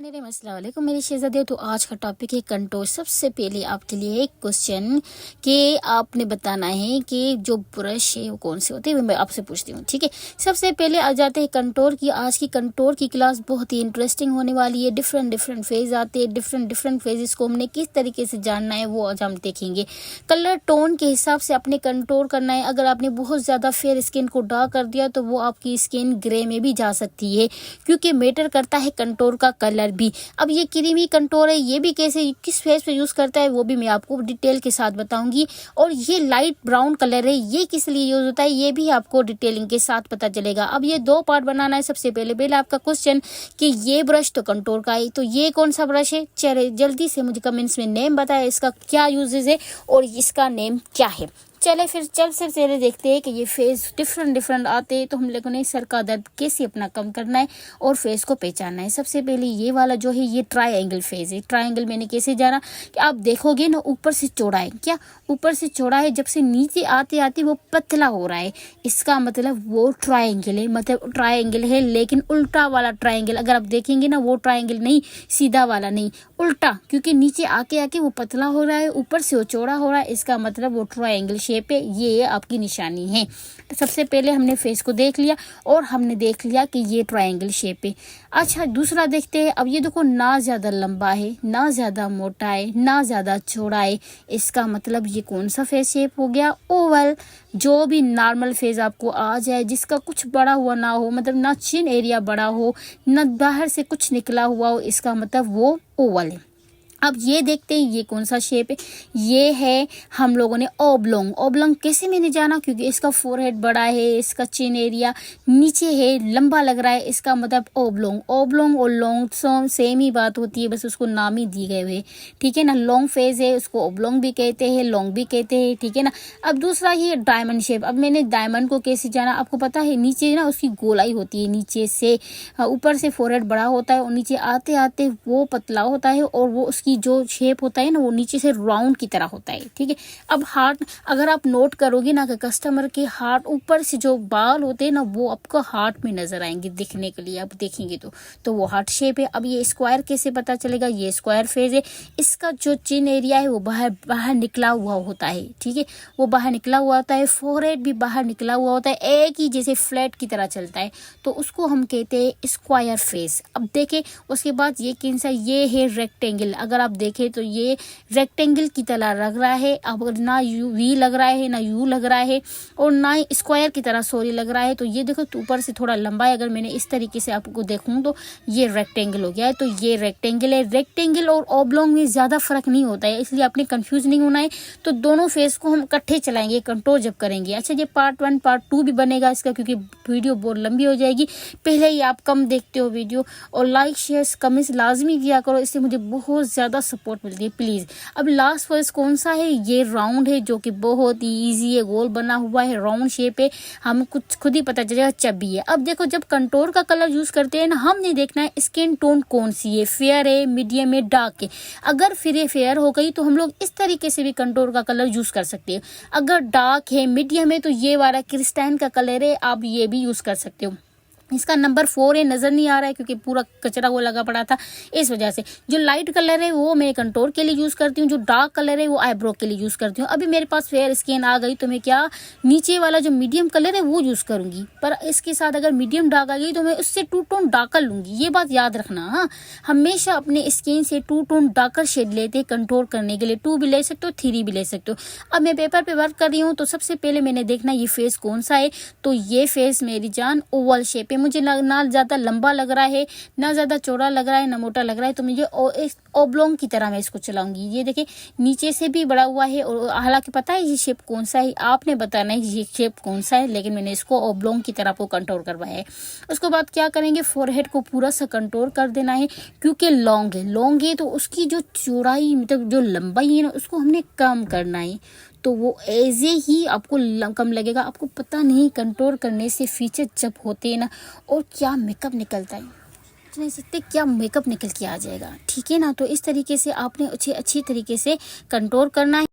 अस्सलाम वालेकुम मेरी शहज़ादियों। तो आज का टॉपिक है कंटोर। सबसे पहले आपके लिए एक क्वेश्चन कि आपने बताना है कि जो ब्रश है वो कौन से होते हैं, मैं आपसे पूछती हूँ। ठीक है, सबसे पहले आ जाते हैं कंटोर की। आज की कंटोर की क्लास बहुत ही इंटरेस्टिंग होने वाली है। डिफरेंट फेज आते हैं, डिफरेंट फेजेस को हमने किस तरीके से जानना है वो आज हम देखेंगे। कलर टोन के हिसाब से अपने कंटोर करना है। अगर आपने बहुत ज़्यादा फेयर स्किन को डार्क कर दिया तो वो आपकी स्किन ग्रे में भी जा सकती है, क्योंकि मैटर करता है कंटोर का कलर भी। अब ये क्रीमी कंटोर है, ये भी कैसे किस फेस पे यूज करता है वो भी मैं आपको डिटेल के साथ बताऊंगी। और ये लाइट ब्राउन कलर है, ये किस लिए यूज होता है ये भी आपको डिटेलिंग के साथ पता चलेगा। अब ये दो पार्ट बनाना है। सबसे पहले आपका क्वेश्चन कि ये ब्रश तो कंटोर का है, तो ये कौन सा ब्रश है? चले जल्दी से मुझे कमेंट्स में नेम बताया, इसका क्या यूजेस है और इसका नेम क्या है। चले फिर चले देखते हैं कि ये फेस डिफरेंट आते हैं, तो हम लोगों ने सर का दर्द कैसे अपना कम करना है और फेस को पहचानना है। सबसे पहले ये वाला जो है ये ट्रायंगल फेस है। ट्रायंगल मैंने कैसे जाना कि आप देखोगे ना ऊपर से चौड़ा है, क्या ऊपर से चौड़ा है, जब से नीचे आते आते वो पतला हो रहा है, इसका मतलब वो ट्रायंगल है। मतलब ट्रायंगल है लेकिन उल्टा वाला ट्रायंगल। अगर आप देखेंगे ना वो ट्रायंगल नहीं, सीधा वाला नहीं, उल्टा, क्योंकि नीचे आके आके वो पतला हो रहा है, ऊपर से वो चौड़ा हो रहा है, इसका मतलब वो ट्रायंगल शेप है। ये आपकी निशानी है। तो सबसे पहले हमने फेस को देख लिया और हमने देख लिया कि ये ट्रायंगल शेप है। अच्छा, दूसरा देखते हैं। अब ये देखो, ना ज्यादा लंबा है, ना ज्यादा मोटा है, ना ज्यादा चौड़ा है, इसका मतलब ये कौन सा फेस शेप हो गया? ओवल। जो भी नॉर्मल फेस आपको आ जाए, जिसका कुछ बड़ा हुआ ना हो, मतलब ना चिन एरिया बड़ा हो, ना बाहर से कुछ निकला हुआ हो, इसका मतलब वो ओवल है। अब ये देखते हैं ये कौन सा शेप है। ये है हम लोगों ने ओब्लोंग। ओब्लोंग कैसे मैंने जाना? क्योंकि इसका फोरहेड बड़ा है, इसका चिन एरिया नीचे है, लंबा लग रहा है, इसका मतलब ओब्लोंग। ओब्लोंग और लॉन्ग सेम ही बात होती है, बस उसको नाम ही दिए गए हुए। ठीक है ना, लॉन्ग फेस है उसको ओब्लोंग भी कहते हैं, लॉन्ग भी कहते हैं। ठीक है ना। अब दूसरा ये डायमंड शेप। अब मैंने डायमंड को कैसे जाना, आपको पता है नीचे ना उसकी गोलाई होती है, नीचे से ऊपर से फोरहेड बड़ा होता है और नीचे आते आते वो पतला होता है और वो उसकी जो शेप होता है ना वो नीचे से राउंड की तरह होता है। ठीक है। अब हार्ट अगर आप नोट करोगे ना कि कस्टमर के हार्ट ऊपर से जो बाल होते हैं ना वो आपको हार्ट में नजर आएंगे दिखने के लिए, आप देखेंगे तो वो हार्ट शेप है। अब ये स्क्वायर कैसे पता चलेगा? ये स्क्वायर फेस है। इसका जो चिन एरिया है वो बाहर निकला हुआ होता है। ठीक है, वो बाहर निकला हुआ होता है। फोरहेड भी बाहर निकला हुआ होता है, एक ही जैसे फ्लैट की तरह चलता है, तो उसको हम कहते हैं स्क्वायर फेस। अब देखे उसके बाद ये कौन सा? ये है रेक्टेंगल। अगर आप देखें तो ये रेक्टेंगल की तरह लग रहा है। अब ना यू वी लग रहा है, ना यू लग रहा है और ना ही स्क्वायर की तरह सॉरी लग रहा है। तो ये देखो तो ऊपर से थोड़ा लंबा है। अगर मैंने इस तरीके से आपको देखूं तो ये रेक्टेंगल हो गया है। तो ये रेक्टेंगल है। रेक्टेंगल और ओब्लोंग में ज्यादा फर्क नहीं होता है, इसलिए आपने कंफ्यूज नहीं होना है। तो दोनों फेस को हम इकट्ठे चलाएंगे कंटोर जब करेंगे। अच्छा, ये पार्ट 1 पार्ट 2 भी बनेगा इसका, क्योंकि वीडियो बहुत लंबी हो जाएगी। पहले ही आप कम देखते हो वीडियो, और लाइक शेयर कमेंट्स लाजमी किया करो, इससे मुझे बहुत ज्यादा सपोर्ट मिलती है प्लीज। अब लास्ट फेस कौन सा है? ये राउंड है, जो कि बहुत ही इजी है, गोल बना हुआ है, राउंड शेप है, हम कुछ खुद ही पता चलेगा चबी है। अब देखो जब कंटोर का कलर यूज करते हैं ना, हमने देखना है स्किन टोन कौन सी है, फेयर है, मीडियम है, डार्क है। अगर फिर ये फेयर हो गई तो हम लोग इस तरीके से भी कंटोर का कलर यूज कर सकते हैं। अगर डार्क है, मीडियम है, तो ये वाला क्रिस्टाइन का कलर है, आप ये भी यूज कर सकते हो। इसका नंबर 4 है, नजर नहीं आ रहा है क्योंकि पूरा कचरा वो लगा पड़ा था, इस वजह से। जो लाइट कलर है वो मैं कंटोर के लिए यूज करती हूँ, जो डार्क कलर है वो आईब्रो के लिए यूज करती हूँ। अभी मेरे पास फेयर स्किन आ गई तो मैं क्या नीचे वाला जो मीडियम कलर है वो यूज करूंगी, पर इसके साथ अगर मीडियम डार्क आ गई तो मैं उससे 2 टोन डार्कर लूंगी। ये बात याद रखना। हाँ, हमेशा अपने स्किन से 2 टोन डार्कर शेड लेते हैं कंटोर करने के लिए। 2 भी ले सकते हो, 3 भी ले सकते हो। अब मैं पेपर पे वर्क कर रही हूँ, तो सबसे पहले मैंने देखना ये फेस कौन सा है। तो ये फेस मेरी जान ओवल शेप है। मुझे ना ज्यादा लंबा लग रहा है, ना ज्यादा चौड़ा लग रहा है, ना मोटा लग रहा है, तो मुझे ओब्लोंग की तरह मैं इसको चलाऊंगी। ये देखिए नीचे से भी बड़ा हुआ है, और हालांकि पता है ये शेप कौन सा है, आपने बताना है ये शेप कौन सा है, लेकिन मैंने इसको ओब्लोंग की तरह को कंटोर करवाया है। उसके बाद क्या करेंगे, फोरहेड को पूरा सा कंटोर कर देना है, क्योंकि लॉन्ग है तो उसकी जो चौड़ाई मतलब जो लंबाई है ना उसको हमने कम करना है, तो वो ऐसे ही आपको कम लगेगा। आपको पता नहीं कंटोर करने से फीचर जब होते हैं ना, और क्या मेकअप निकलता है, नहीं सकते क्या मेकअप निकल के आ जाएगा। ठीक है ना, तो इस तरीके से आपने अच्छी तरीके से कंटोर करना है।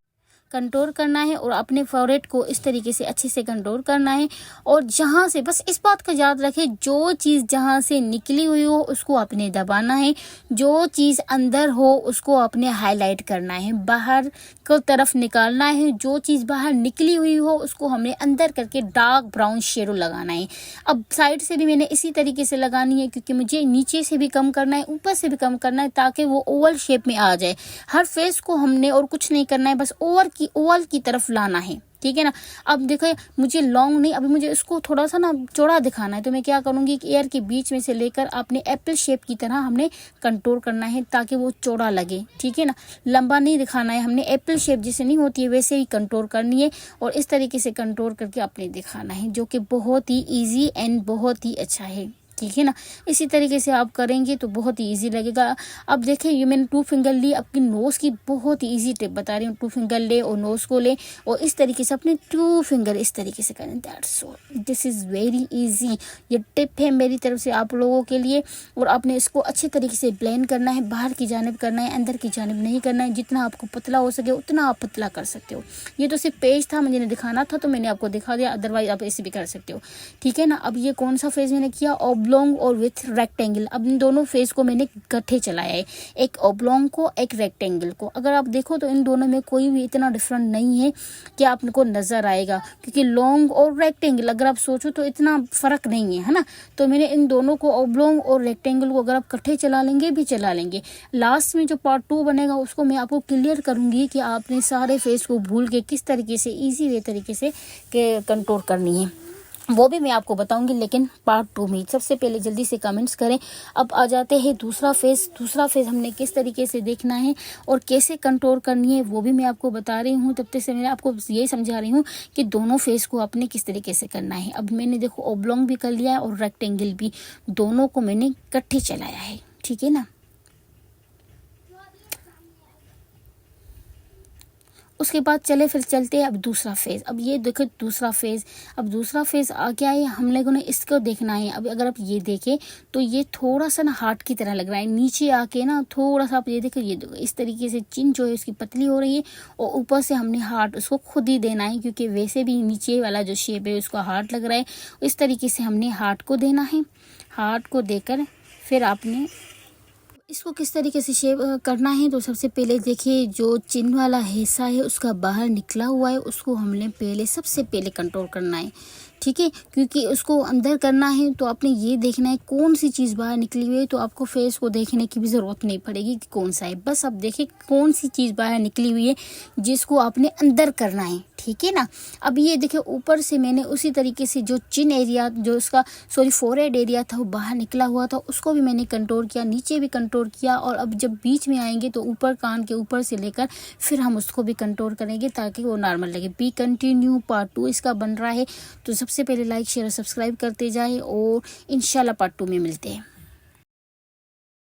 कंटूर करना है और अपने फोरहेड को इस तरीके से अच्छे से कंटूर करना है। और जहाँ से, बस इस बात का याद रखें, जो चीज़ जहाँ से निकली हुई हो उसको आपने दबाना है, जो चीज़ अंदर हो उसको आपने हाईलाइट करना है, बाहर को तरफ निकालना है। जो चीज़ बाहर निकली हुई हो उसको हमने अंदर करके डार्क ब्राउन शेडो लगाना है। अब साइड से भी मैंने इसी तरीके से लगानी है, क्योंकि मुझे नीचे से भी कम करना है, ऊपर से भी कम करना है, ताकि वो ओवल शेप में आ जाए। हर फेस को हमने और कुछ नहीं करना है, बस ओवल की तरफ लाना है, ठीक है ना। अब देखो मुझे लॉन्ग नहीं, अभी मुझे इसको थोड़ा सा ना चौड़ा दिखाना है, तो मैं क्या करूँगी कि एयर के बीच में से लेकर आपने एप्पल शेप की तरह हमने कंटूर करना है, ताकि वो चौड़ा लगे, ठीक है ना। लंबा नहीं दिखाना है, हमने एप्पल शेप जैसे नहीं होती है वैसे ही कंटूर करनी है। और इस तरीके से कंटूर करके आपने दिखाना है, जो कि बहुत ही ईजी एंड बहुत ही अच्छा है, ठीक है ना। इसी तरीके से आप करेंगे तो बहुत ही इजी लगेगा। अब देखिए ये मैंने 2 फिंगर ली, आपकी नोज़ की बहुत ही इजी टिप बता रही हूँ। 2 फिंगर ले और नोज़ को ले और इस तरीके से अपने 2 फिंगर इस तरीके से करें। That's all, this is very easy. ये टिप है मेरी तरफ से आप लोगों के लिए। और आपने इसको अच्छे तरीके से ब्लेंड करना है, बाहर की जानिब करना है, अंदर की जानिब नहीं करना है। जितना आपको पतला हो सके उतना आप पतला कर सकते हो। ये तो सिर्फ पेज था, मुझे दिखाना था तो मैंने आपको दिखा दिया, अदरवाइज आप ऐसे भी कर सकते हो, ठीक है ना। अब ये कौन सा फेस मैंने किया, ऑब्लोंग और विथ रेक्टेंगल। अब इन दोनों फेस को मैंने इकट्ठे चलाया है, एक ऑब्लोंग को एक रेक्टेंगल को। अगर आप देखो तो इन दोनों में कोई भी इतना डिफरेंट नहीं है कि आपको नजर आएगा, क्योंकि लॉन्ग और रेक्टेंगल अगर आप सोचो तो इतना फर्क नहीं है ना। तो मैंने इन दोनों को, ऑब्लोंग और रेक्टेंगल को, अगर आप इकट्ठे चला लेंगे भी चला लेंगे, लास्ट में जो पार्ट 2 बनेगा उसको मैं आपको क्लियर करूंगी कि आपने सारे फेस को भूल के किस तरीके से इजी वे तरीके से कंट्रोल करनी है, वो भी मैं आपको बताऊंगी, लेकिन पार्ट 2 में। सबसे पहले जल्दी से कमेंट्स करें। अब आ जाते हैं दूसरा फेस हमने किस तरीके से देखना है और कैसे कंट्रोल करनी है, वो भी मैं आपको बता रही हूँ। तब तक से मैं आपको ये समझा रही हूँ कि दोनों फेस को आपने किस तरीके से करना है। अब मैंने देखो ऑब्लोंग भी कर लिया है और रेक्टेंगल भी, दोनों को मैंने इकट्ठे चलाया है, ठीक है ना। उसके बाद चलते हैं अब दूसरा फेज। अब ये देखो दूसरा फेज, अब दूसरा फेज आ गया है, हम लोगों ने इसको देखना है। अब अगर आप ये देखें तो ये थोड़ा सा ना हार्ट की तरह लग रहा है, नीचे आके ना थोड़ा सा, आप ये देखो, ये देखो इस तरीके से चिन जो है उसकी पतली हो रही है और ऊपर से हमने हार्ट उसको खुद ही देना है, क्योंकि वैसे भी नीचे वाला जो शेप है उसका हार्ट लग रहा है। इस तरीके से हमने हार्ट को देना है। हार्ट को देकर फिर आपने इसको किस तरीके से शेप करना है, तो सबसे पहले देखिए जो चिन्ह वाला हिस्सा है उसका बाहर निकला हुआ है, उसको हमने सबसे पहले कंट्रोल करना है, ठीक है। क्योंकि उसको अंदर करना है तो आपने ये देखना है कौन सी चीज़ बाहर निकली हुई है, तो आपको फेस को देखने की भी ज़रूरत नहीं पड़ेगी कि कौन सा है, बस आप देखिए कौन सी चीज़ बाहर निकली हुई है जिसको आपने अंदर करना है, ठीक है ना। अब ये देखिए ऊपर से मैंने उसी तरीके से जो चिन एरिया, जो उसका फोरहेड एरिया था वो बाहर निकला हुआ था, उसको भी मैंने कंट्रोल किया, नीचे भी कंट्रोल किया। और अब जब बीच में आएंगे तो ऊपर कान के ऊपर से लेकर फिर हम उसको भी कंट्रोल करेंगे ताकि वो नॉर्मल लगे। बी कंटिन्यू, पार्ट 2 इसका बन रहा है। तो सबसे पहले लाइक शेयर और सब्सक्राइब करते जाए और इंशाल्लाह पार्ट 2 में मिलते हैं।